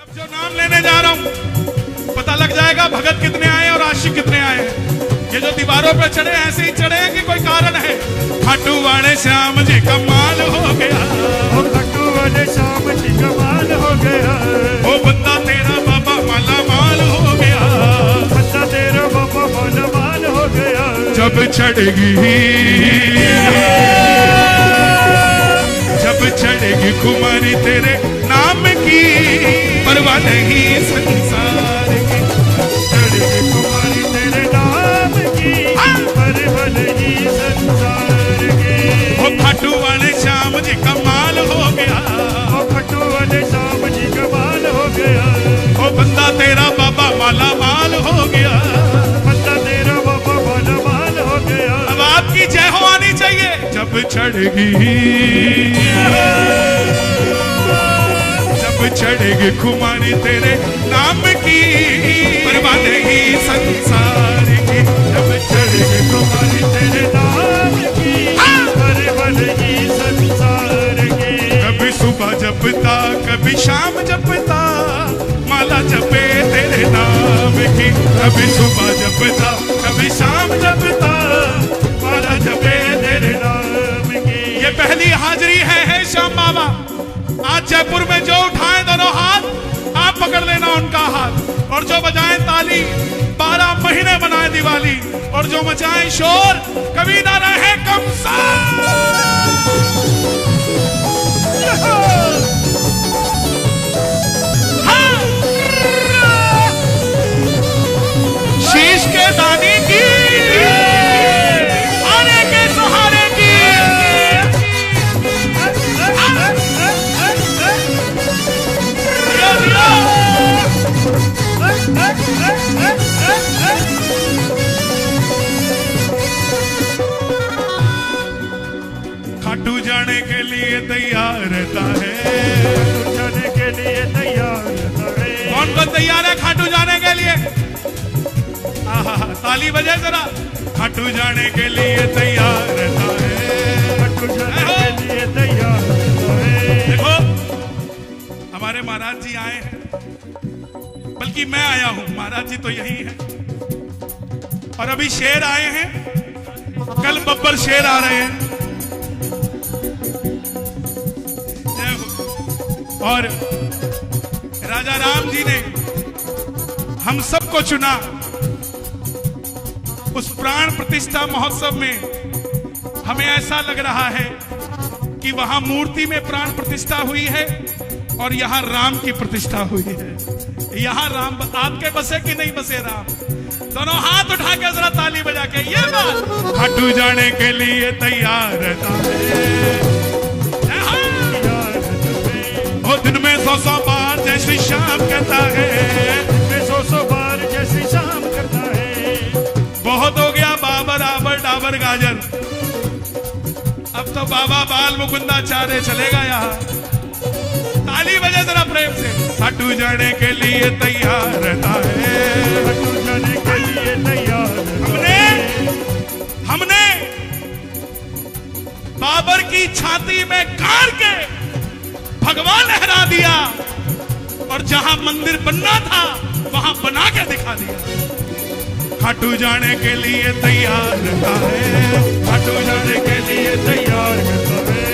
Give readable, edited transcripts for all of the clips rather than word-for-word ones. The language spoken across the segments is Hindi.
जो नाम लेने जा रहा हूँ पता लग जाएगा भगत कितने आए और आशिक कितने आए। ये जो दीवारों पे चढ़े ऐसे ही चढ़े हैं कि कोई कारण है। खाटू वाले श्याम जी कमाल हो गया, खाटू वाले श्याम जी कमाल हो गया। ओ बंदा तेरा बाबा माला माल हो गया, बंदा तेरा बाबा माला माल हो गया। जब चढ़ेगी खुमारी तेरे नाम की परवाह नहीं संसार की। चढ़ेगी खुमारी तेरे नाम की परवाह नहीं संसार की। ओ खाटू वाले श्याम जी कमाल हो गया, ओ खाटू वाले श्याम जी कमाल हो गया। ओ बंदा तेरा बाबा माला माल हो गया, बंदा तेरा बाबा माला माल हो गया। अब आपकी जय हो आनी चाहिए। जब चढ़ेगी खुमारी तेरे नाम की परवाह नहीं संसार की। जब चढ़ेगी खुमारी तेरे नाम की परवाह नहीं संसार की। कभी सुबह जपता कभी शाम जपता माला जपे तेरे नाम की। कभी सुबह जपता कभी शाम जपता माला जपे तेरे नाम की। ये पहली हाजिरी है श्याम बाबा। आज जयपुर में जो उठाएं दोनों हाथ आप पकड़ लेना उनका हाथ, और जो बजाएं ताली 12 महीने बनाए दिवाली, और जो मचाएं शोर कभी ना रहे कम सा। शीश के दानी की आने के सहारे की। खाटू जाने के लिए तैयार रहता है, खाटू जाने के लिए तैयार रहता है। कौन कौन तैयार है खाटू जाने के लिए? ताली बजे जरा। खाटू जाने के लिए तैयार रहता है, खाटू जाने के लिए तैयार रहता है। देखो हमारे महाराज जी आए हैं, बल्कि मैं आया हूं, महाराज जी तो यही हैं। और अभी शेर आए हैं, कल बब्बर शेर आ रहे हैं। और राजा राम जी ने हम सबको चुना उस प्राण प्रतिष्ठा महोत्सव में। हमें ऐसा लग रहा है कि वहां मूर्ति में प्राण प्रतिष्ठा हुई है और यहां राम की प्रतिष्ठा हुई है। यहां राम आपके बसे कि नहीं बसे राम? दोनों हाथ उठा के जरा ताली बजा के ये बात। खाटू जाने के लिए तैयार रहता है, वो दिन में 100 बार जय श्री श्याम कहता है, दिन में 100 बार जय श्री श्याम करता है। बहुत हो गया बाबर आबर डाबर गाजर, अब तो बाबा बाल मुकुंदा चारे चलेगा यहाँ। ताली बजे जरा प्रेम से। खाटू जाने के लिए तैयार रहता है, खाटू जाने के लिए तैयार। हमने बाबर की छाती में गाड़ के भगवान लहरा दिया, और जहां मंदिर बनना था वहां बना के दिखा दिया। खाटू जाने के लिए तैयार रहता है, खाटू जाने के लिए तैयार रहता है।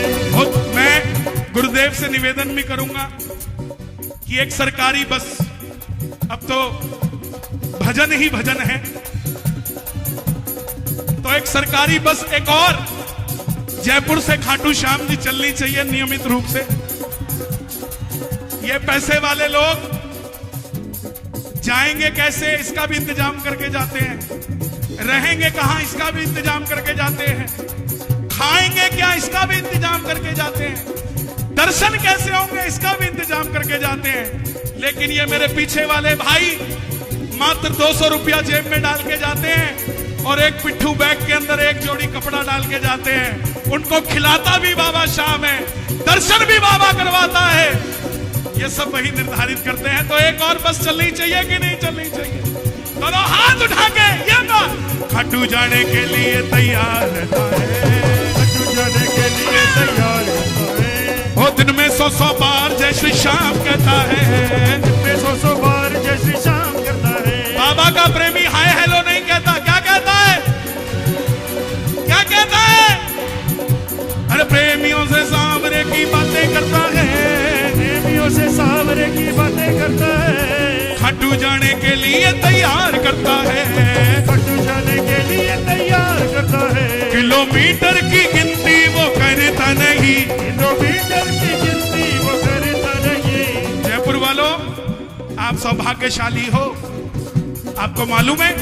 मैं गुरुदेव से निवेदन भी करूंगा कि एक सरकारी बस, अब तो भजन ही भजन है, तो एक सरकारी बस एक और जयपुर से खाटू श्याम जी चलनी चाहिए नियमित रूप से। ये पैसे वाले लोग जाएंगे कैसे इसका भी इंतजाम करके जाते हैं, रहेंगे कहां इसका भी इंतजाम करके जाते हैं, खाएंगे क्या इसका भी इंतजाम करके जाते हैं, दर्शन कैसे होंगे इसका भी इंतजाम करके जाते हैं। लेकिन ये मेरे पीछे वाले भाई मात्र 200 रुपया जेब में डाल के जाते हैं और एक पिट्ठू बैग के अंदर एक जोड़ी कपड़ा डाल के जाते हैं। उनको खिलाता भी बाबा श्याम है, दर्शन भी बाबा करवाता है। ये सब वही निर्धारित करते हैं। तो एक और बस चलनी चाहिए कि नहीं चलनी चाहिए? दोनों हाथ उठा के ये बात। खाटू जाने के लिए तैयार रहता है, खाटू जाने के लिए तैयार रहता है। वो दिन में 100 बार जय श्री श्याम कहता है, दिन में खाटू जाने के लिए तैयार करता है, खाटू जाने के लिए तैयार करता है। किलोमीटर की गिनती वो करता नहीं, किलोमीटर की गिनती वो करता नहीं। जयपुर वालों, आप सौभाग्यशाली हो। आपको मालूम है,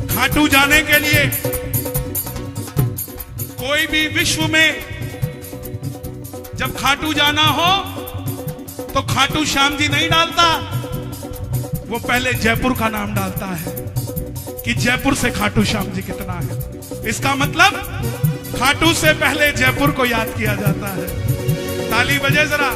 खाटू जाने के लिए कोई भी विश्व में जब खाटू जाना हो तो खाटू श्याम जी नहीं डालता, वो पहले जयपुर का नाम डालता है कि जयपुर से खाटू श्याम जी कितना है। इसका मतलब खाटू से पहले जयपुर को याद किया जाता है। ताली बजे जरा।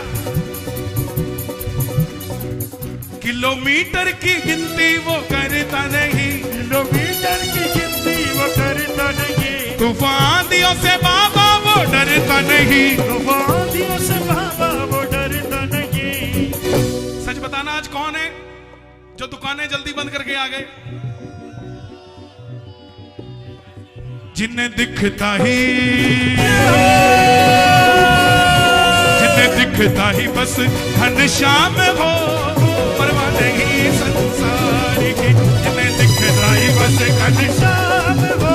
किलोमीटर की गिनती वो करता नहीं, किलोमीटर की गिनती वो करता नहीं। तूफानियों से बाबा वो डरता नहीं, तूफानियों से बाबा वो डरता नहीं। सच बताना, आज कौन है जो दुकानें जल्दी बंद करके आ गए? जिन्हें दिखता ही बस घनश्याम हो, परवाह नहीं संसार की। जिन्हें दिखता ही बस घनश्याम हो,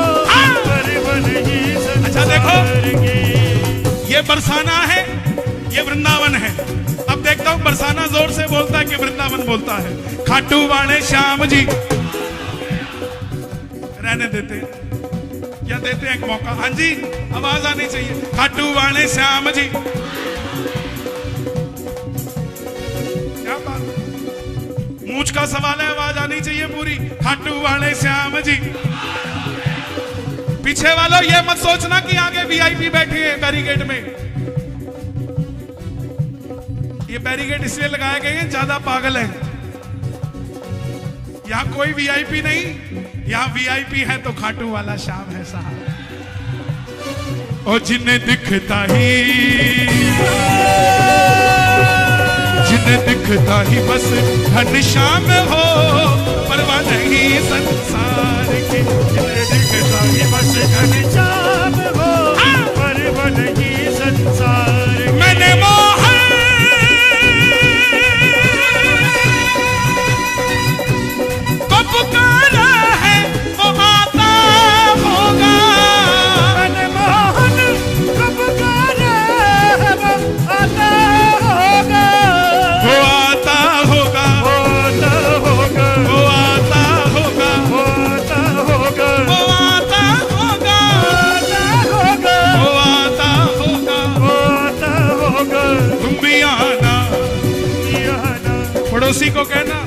परवाह नहीं संसार। अच्छा देखो, ये बरसाना है, ये वृंदावन है। अब देखता हूं बरसाना जोर से बोलता है कि वृंदावन बोलता है। खाटू वाले श्याम जी रहने देते या देते हैं एक मौका? हाँ जी, आवाज आनी चाहिए। खाटू वाले श्याम जी, क्या बात, मूंछ का सवाल है, आवाज आनी चाहिए पूरी। खाटू वाले श्याम जी। पीछे वालों, ये मत सोचना कि आगे वीआईपी बैठे हैं बैरिकेड में। ये बैरिकेड इसलिए लगाए गए हैं, ज्यादा पागल है। यहां कोई वीआईपी नहीं, यहां वीआईपी है तो खाटू वाला श्याम है साहब। और जिन्हें दिखता ही बस घनश्याम हो, परवाह नहीं संसार की। जिन्हें दिखता ही बस घनश्याम हो, परवाह नहीं संसार की। मैंने मोहन को पुकारा है, वो आता होगा। मैंने मोहन को पुकारा है, वो आता होगा। वो आता होगा, वो आता होगा, वो आता होगा, वो आता होगा, वो आता होगा, वो वो आता होगा, आता होगा। वो आता होगा। तुम भी आना, आना, पड़ोसी को कहना,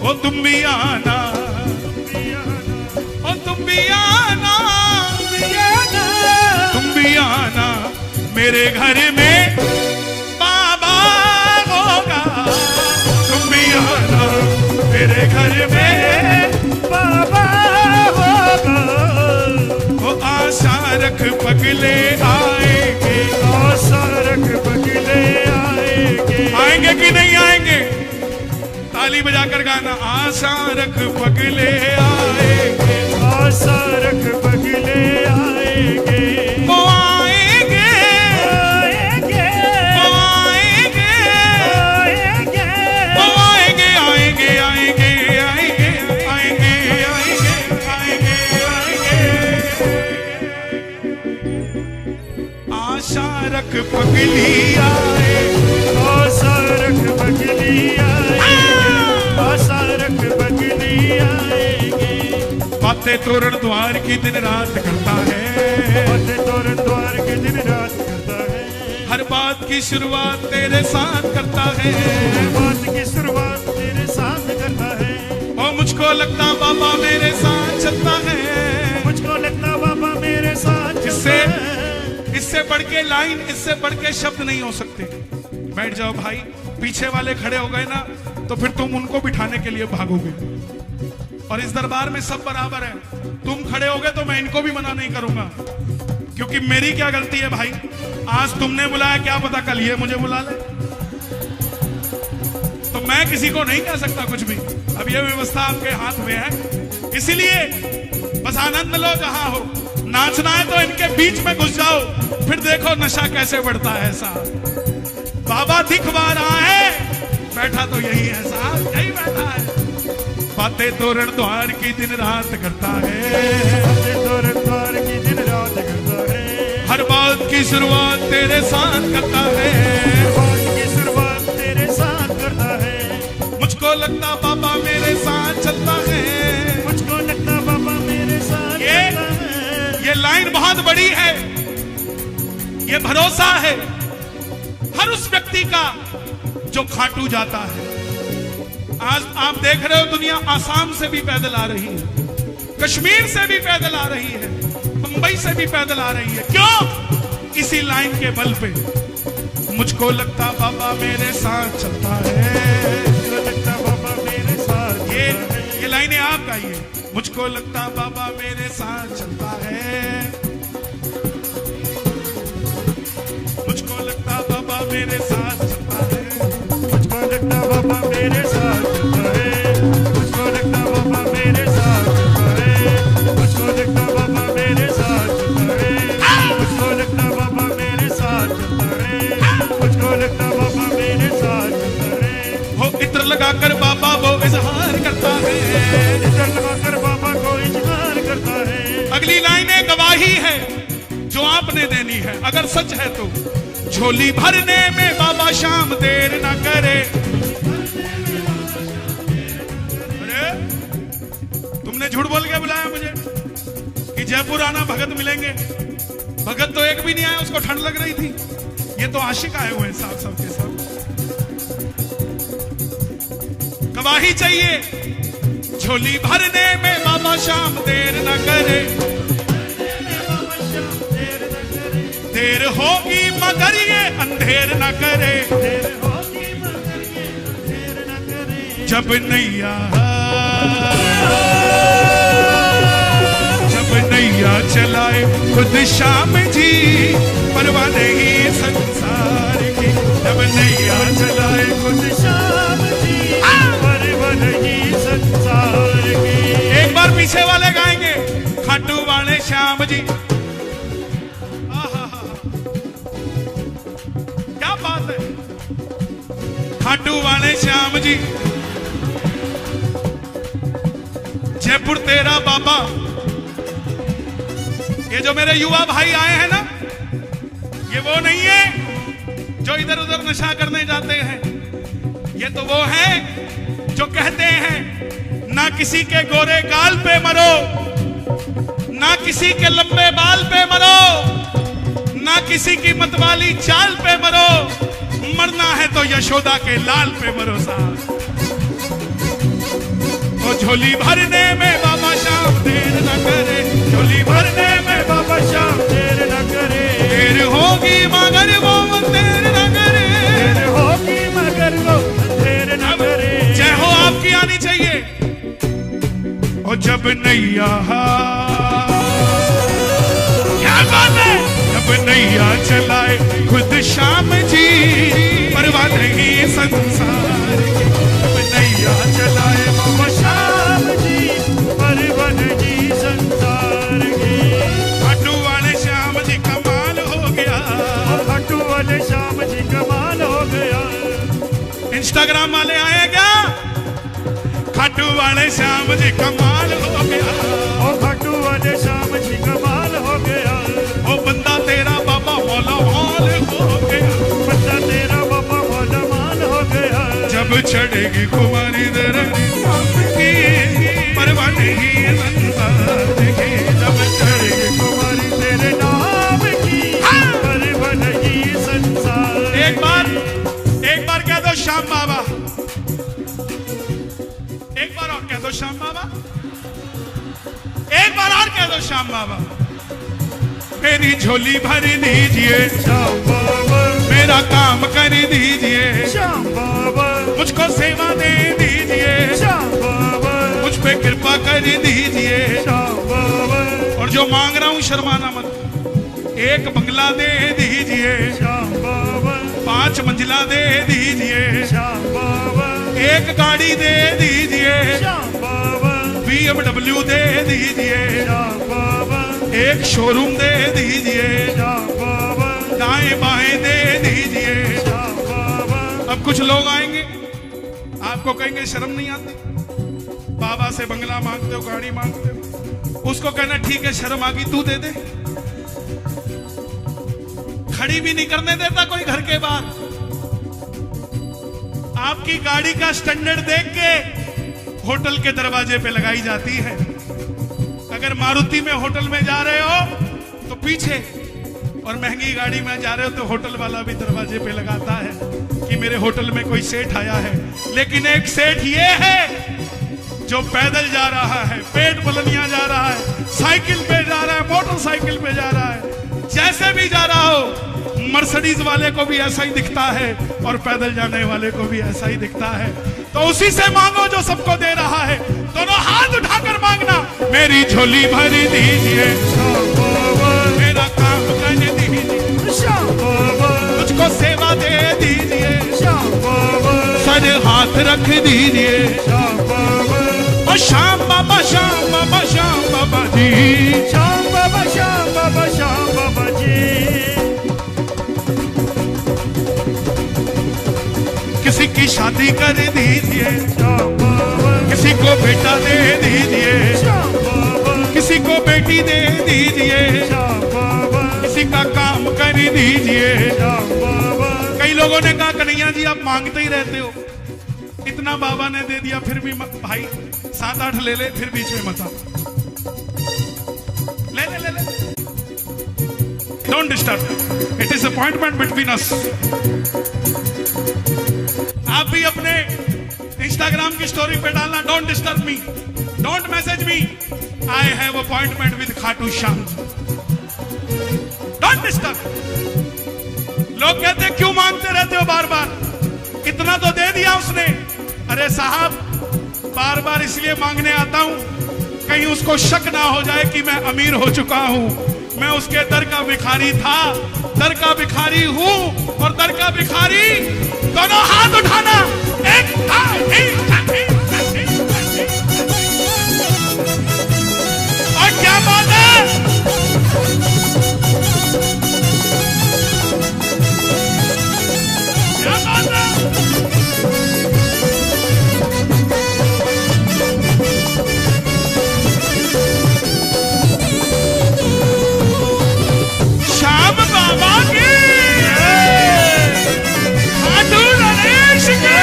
ओ तुम भी आना, ओ तुम भी आना, तुम भी आना, मेरे घर में बाबा होगा। तुम भी आना, मेरे घर में बाबा होगा। वो आशा रख पगले आएंगे। आशा रख पगले आएंगे। आएंगे कि नहीं आएंगे? ताली बजाकर गाना। आशा रख पगले आएंगे, आशा रख पगले आएंगे। वो आएंगे, आएंगे, वो आएंगे, आएंगे, वो आएंगे, आएंगे, आएंगे, आएंगे, आएंगे, आएंगे, आएंगे। आशा रख पगली आए, आशा रख पगली आएंगे। आशा रख पगली आएंगे। बातें तोरण द्वार की दिन रात करता है, बातें तोरण द्वार के दिन रात करता है। हर बात की शुरुआत तेरे साथ करता है। बात की शुरुआत तेरे साथ करता है। ओ मुझको लगता बाबा मेरे साथ चलता है। मुझको लगता बाबा मेरे साथ इससे चलता है। इससे बढ़ के लाइन, इससे बढ़ के शब्द नहीं हो सकते। बैठ जाओ भाई। पीछे वाले खड़े हो गए ना तो फिर तुम उनको बिठाने के लिए भागोगे। और इस दरबार में सब बराबर है। तुम खड़े हो गए तो मैं इनको भी मना नहीं करूंगा, क्योंकि मेरी क्या गलती है भाई? आज तुमने बुलाया, क्या पता कल ये मुझे बुला ले। तो मैं किसी को नहीं कह सकता कुछ भी। अब ये व्यवस्था आपके हाथ में है, इसीलिए बस आनंद लो जहां हो। नाचना है तो इनके बीच में घुस जाओ, फिर देखो नशा कैसे बढ़ता है साहब। बाबा दिखवा रहा है, बैठा तो यही है साहब, यही बैठा है। बातें तोरण द्वार की दिन रात करता है, बातें तोरण द्वार की दिन रात करता है। हर बात की शुरुआत तेरे साथ करता है, बात की शुरुआत तेरे साथ करता है। मुझको लगता बाबा मेरे साथ चलता है, मुझको लगता बाबा मेरे साथ चलता है। ये लाइन बहुत बड़ी है। ये भरोसा है हर उस व्यक्ति का जो खाटू जाता है। आज आप देख रहे हो दुनिया आसाम से भी पैदल आ रही है, कश्मीर से भी पैदल आ रही है, मुंबई से भी पैदल आ रही है। क्यों? इसी लाइन के बल पे। मुझको लगता बाबा मेरे साथ चलता है, मुझको लगता बाबा मेरे साथ ये लाइनें आप गाइए। मुझको लगता बाबा मेरे साथ चलता है, मुझको लगता बाबा मेरे साथ चलता है, मुझको लगता बाबा मेरे साथ चलता है। मुझको लगता बाबा मेरे साथ चलता है। मुझको लगता बाबा मेरे साथ चलता है। मुझको लगता बाबा मेरे साथ चलता है। मुझको लगता बाबा मेरे साथ चलता है। वो इत्र लगाकर बाबा वो इजहार करता है, इधर लगाकर बाबा को इजहार करता है। अगली लाइनें गवाही है जो आपने देनी है। अगर सच है तो झोली भरने में बाबा शाम देर न करे। अरे तुमने झूठ बोल के बुलाया मुझे कि जयपुर आना भगत मिलेंगे। भगत तो एक भी नहीं आया, उसको ठंड लग रही थी। ये तो आशिक आए हुए हैं साहब, सब के सब। गवाही चाहिए। झोली भरने में बाबा शाम देर न करे, देर होगी मगर ये अंधेर न करे। जब नैया चलाए खुद शाम जी, परवाह नहीं संसार की। जब नैया चलाए खुद शाम जी, परवाह नहीं संसार की। एक बार पीछे वाले गाएंगे, खाटू वाले श्याम जी। क्या बात है, खाटू वाले श्याम जी। जयपुर तेरा बाबा। ये जो मेरे युवा भाई आए हैं ना, ये वो नहीं है जो इधर उधर नशा करने जाते हैं। ये तो वो हैं जो कहते हैं ना किसी के गोरे गाल पे मरो, ना किसी के लंबे बाल पे मरो, ना किसी की मतवाली चाल पे मरो, मरना है तो यशोदा के लाल पे मरो साहब। वो झोली भरने में बाबा शाम देर न करे, झोली भरने में बाबा शाम देर न करे। देर होगी मगर वो देर न करे, देर होगी मगर वो देर न करे। जय हो आपकी आनी चाहिए। और जब नैया, क्या बात है, जब नैया चलाए खुद शाम जी, परवाह नहीं संसार की। जब नैया चलाए बाबा शाम जी, परवाह नहीं संसार की। खाटू वाले श्याम जी कमाल हो गया, खाटू वाले श्याम जी कमाल हो गया। इंस्टाग्राम वाले आए क्या? खाटू वाले श्याम जी कमाल हो गया, ओ खाटू वाले श्याम जी कमाल हो गया। ओ बंदा तेरा बाबा मौला माल हो गया, बंदा तेरा बाबा मौला माल हो गया। जब चढ़ेगी कुमारी दरनी की, परवाह नहीं संसार की। जब चढ़ेगी कुमारी तेरे नाम की, परवाह नहीं संसार। एक बार कह दो श्याम बाबा, एक बार और कह दो श्याम बाबा, एक बार और कह दो श्याम बाबा। मेरी झोली भर दीजिए श्याम बाबा, मेरा काम कर दीजिए, श्याम बाबा, मुझको सेवा दे दीजिए, श्याम बाबा, मुझ पे कृपा कर दीजिए। श्याम बाबा, और जो मांग रहा हूं शर्माना मत। एक बंगला दे दीजिए, श्याम बाबा, 5 मंजिला दे दीजिए, श्याम बाबा, एक गाड़ी दे दीजिए, श्याम बाबा, BMW दे दीजिए, श्याम बाबा, एक शोरूम दे दीजिए, श्याम बाबा, दाएं बाएं दे दीजिए। श्याम बाबा। अब कुछ लोग आएंगे, आप आपको कहेंगे शर्म नहीं आती? बाबा से बंगला मांगते हो, गाड़ी मांगते हो, उसको कहना ठीक है शर्म आ गई तू दे दे। खड़ी भी नहीं करने देता कोई घर के बाहर। आपकी गाड़ी का स्टैंडर्ड देख के होटल के दरवाजे पे लगाई जाती है। अगर मारुति में होटल में जा रहे हो तो पीछे, और महंगी गाड़ी में जा रहे हो तो होटल वाला भी दरवाजे पे लगाता है कि मेरे होटल में कोई सेठ आया है। लेकिन एक सेठ ये है जो पैदल जा रहा है, पेट पलनिया जा रहा है, साइकिल पे जा रहा है, मोटरसाइकिल पे जा रहा है, जैसे भी जा रहा हो। मर्सिडीज वाले को भी ऐसा ही दिखता है और पैदल जाने वाले को भी ऐसा ही दिखता है। तो उसी से मांगो जो सबको दे रहा है। दोनों हाथ उठाकर मांगना, मेरी झोली भर दीजिए, मेरा काम करने दीजिए, मुझको सेवा दे दीजिए, सर हाथ रख दीजिए। और श्याम बाबा, श्याम बाबा, श्याम बाबा जी, श्याम बाबा, श्याम बाबा, श्याम बाबा जी। किसी की शादी कर दीजिए, किसी को बेटा दे दीजिए, किसी को बेटी दे दीजिए, किसी का काम कर दीजिए। कई लोगों ने कहा कन्हैया जी आप मांगते ही रहते हो, इतना बाबा ने दे दिया फिर भी भाई 7-8 ले ले, फिर बीच में मत आ, ले ले ले ले। Don't disturb. It is appointment between us. आप भी अपने इंस्टाग्राम की स्टोरी पे डालना, don't disturb me, don't message me, I have appointment with Khatu Shyam. Don't disturb. लोग कहते हैं क्यों मांगते रहते हो बार बार, इतना तो दे दिया उसने। अरे साहब बार बार इसलिए मांगने आता हूं कहीं उसको शक ना हो जाए कि मैं अमीर हो चुका हूं। मैं उसके दर का भिखारी था, दर का भिखारी हूं और दर का भिखारी। दोनों हाथ उठाना, एक और क्या बात है। क्या बात है। श्याम बाबा की, खाटू नरेश की।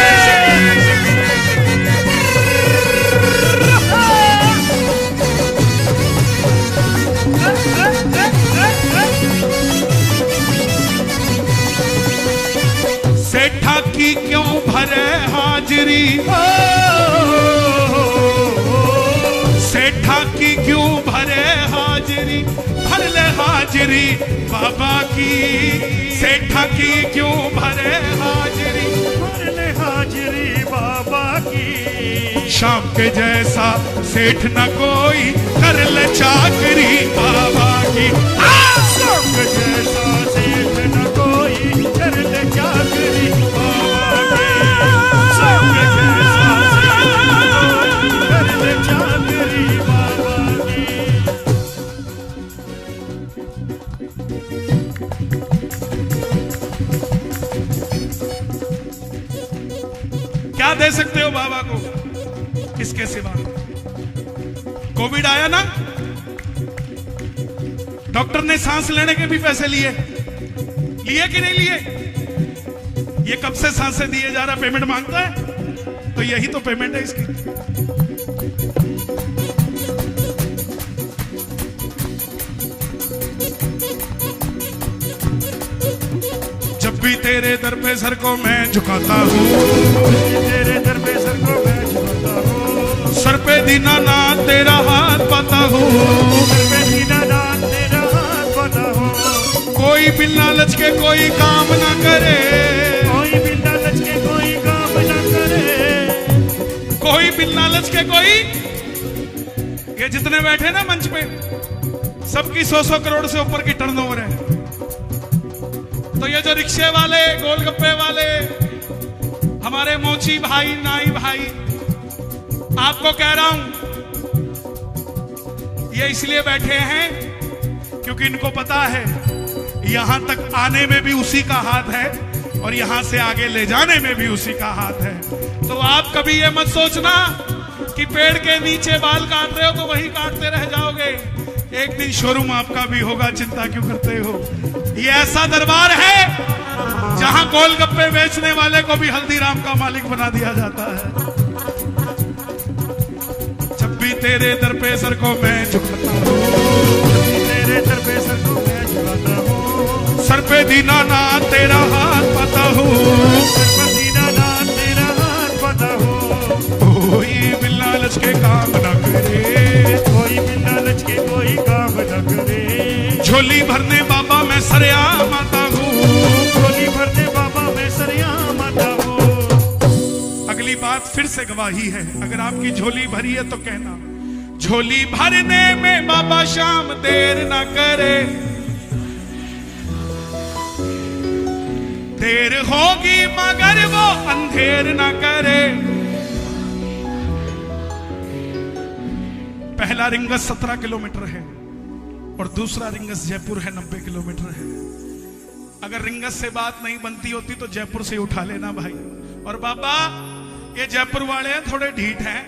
सेठा की क्यों भरे हाजिरी, सेठा की क्यों भरे हाजिरी, भर ले हाजिरी बाबा की। सेठा की क्यों भरे हाजिरी, भर ले हाजिरी बाबा की। शाम के जैसा सेठ न कोई, कर ले चाकरी बाबा की। शाम के जैसा सेठ न कोई, कर ले चाकरी बाबा की। शाम के जैसा सेठ न कोई, कर ले चाकरी बाबा की। क्या दे सकते हो बाबा को इसके सिवा? कोविड आया ना, डॉक्टर ने सांस लेने के भी पैसे लिए कि नहीं लिए? ये कब से सांसें दिए जा रहा, पेमेंट मांगता है, तो यही तो पेमेंट है इसकी। जब भी तेरे दर पे सर को मैं झुकाता हूँ, तेरे दर पे सर को मैं झुकाता हूँ, सर पे दीनानाथ तेरा हाथ पाता हूँ, सर पे दीनानाथ तेरा हाथ पाता हूँ। कोई बिन लालच के कोई काम ना करे, कोई बिन लालच के कोई काम ना करे, कोई बिन लालच के कोई। ये जितने बैठे ना मंच पे, सबकी 100-100 करोड़ से ऊपर की टर्नओवर है। तो ये जो रिक्शे वाले, गोलगप्पे वाले, हमारे मोची भाई, नाई भाई, आपको कह रहा हूं, ये इसलिए बैठे हैं क्योंकि इनको पता है यहां तक आने में भी उसी का हाथ है और यहां से आगे ले जाने में भी उसी का हाथ है। तो आप कभी कभी ये मत सोचना कि पेड़ के नीचे बाल काट रहे हो तो वही काटते रह जाओगे। एक दिन शोरूम आपका भी होगा, चिंता क्यों करते हो। ये ऐसा दरबार है जहां गोलगप्पे बेचने वाले को भी हल्दीराम का मालिक बना दिया जाता है। जब भी तेरे दर पे सर को मैं झुकाता हूँ, तेरे दर पे सर को मैं झुकाता हूँ, सर पे दीना ना तेरा हाथ पाता हूँ, सर पे दीना ना तेरा हाथ पाता हूँ। कोई बिल लालच के काम न करे, कोई बिन लालच के कोई काम न करे। झोली भरने बाबा मैं सरेआम आता हूँ, झोली भरने बाबा मैं सरेआम आता हूँ। अगली बात फिर से गवाही है, अगर आपकी झोली भरी है तो कहना, झोली भरने में बाबा शाम देर ना करे, देर होगी मगर वो अंधेर ना करे। पहला रिंगस 17 किलोमीटर है और दूसरा रिंगस जयपुर है 90 किलोमीटर है। अगर रिंगस से बात नहीं बनती होती तो जयपुर से उठा लेना भाई। और बाबा ये जयपुर वाले हैं, थोड़े ढीठ हैं,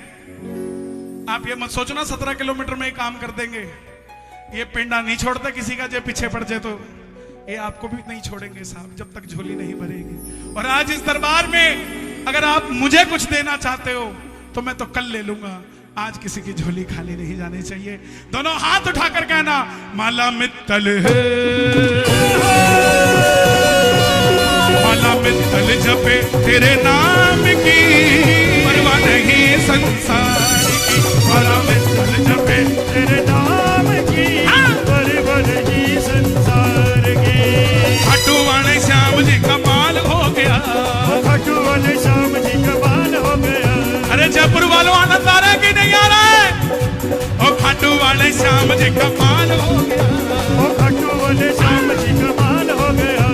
आप ये मत सोचना 17 किलोमीटर में ही काम कर देंगे। ये पिंडा नहीं छोड़ते किसी का, जो पीछे पड़ जाए तो ये आपको भी नहीं छोड़ेंगे साहब, जब तक झोली नहीं भरेगी। और आज इस दरबार में अगर आप मुझे कुछ देना चाहते हो तो मैं तो कल ले लूंगा, आज किसी की झोली खाली नहीं जानी चाहिए। दोनों हाथ उठाकर कहना, माला मित्तल है, माला मित्तल जपे तेरे नाम की, परवाह नहीं संसार की, माला मित्तल जपे तेरे नाम की, परवाह नहीं संसार की। खाटू वाले श्याम जी कमाल हो गया, खाटू वाले श्याम जी कमाल हो गया। अरे जयपुर वालों आनंद आ रहा है कि नहीं आ रहा है? ओ खाटू वाले श्याम जी कमाल हो गया, ओ खाटू वाले श्याम जी कमाल हो गया।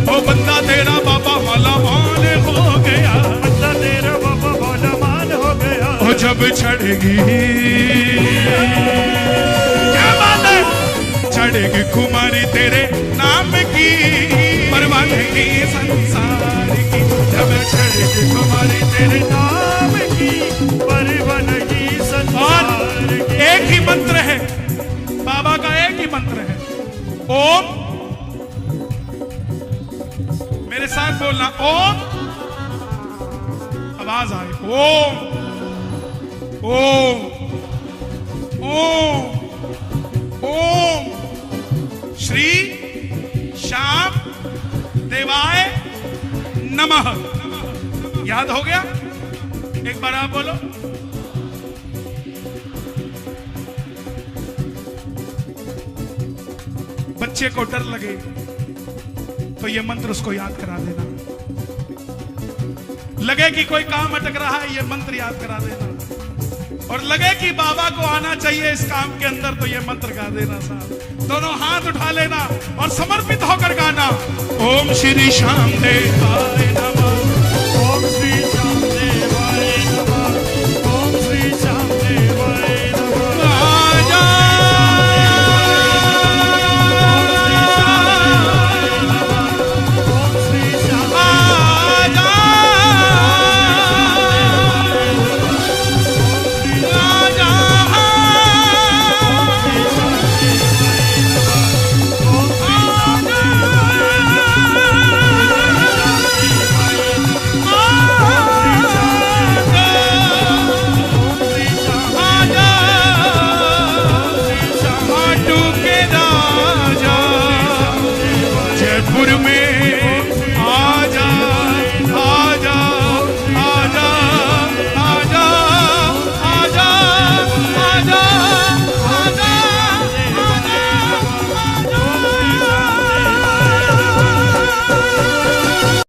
ओ बंदा तेरा बाबा माला माल हो गया, बंदा तेरा बाबा माला माल हो गया। ओ जब चढ़ेगी, क्या बात है, चढ़ेगी कुमारी तेरे नाम की, परवाह नहीं संसार की। जब चढ़ेगी कुमारी तेरे नाम की, परवाह नहीं संसार की। एक ही मंत्र है बाबा का, एक ही मंत्र है, ओम। मेरे साथ बोलना, ओम, आवाज आए, ओम ओम ओम ओम श्री श्याम देवाय नमः। याद हो गया? एक बार आप बोलो। बच्चे को डर लगे तो ये मंत्र उसको याद करा देना, लगे कि कोई काम अटक रहा है ये मंत्र याद करा देना, और लगे कि बाबा को आना चाहिए इस काम के अंदर तो ये मंत्र गा देना साहब। दोनों हाथ उठा लेना और समर्पित होकर गाना, ओम श्री श्याम देवाय नमः।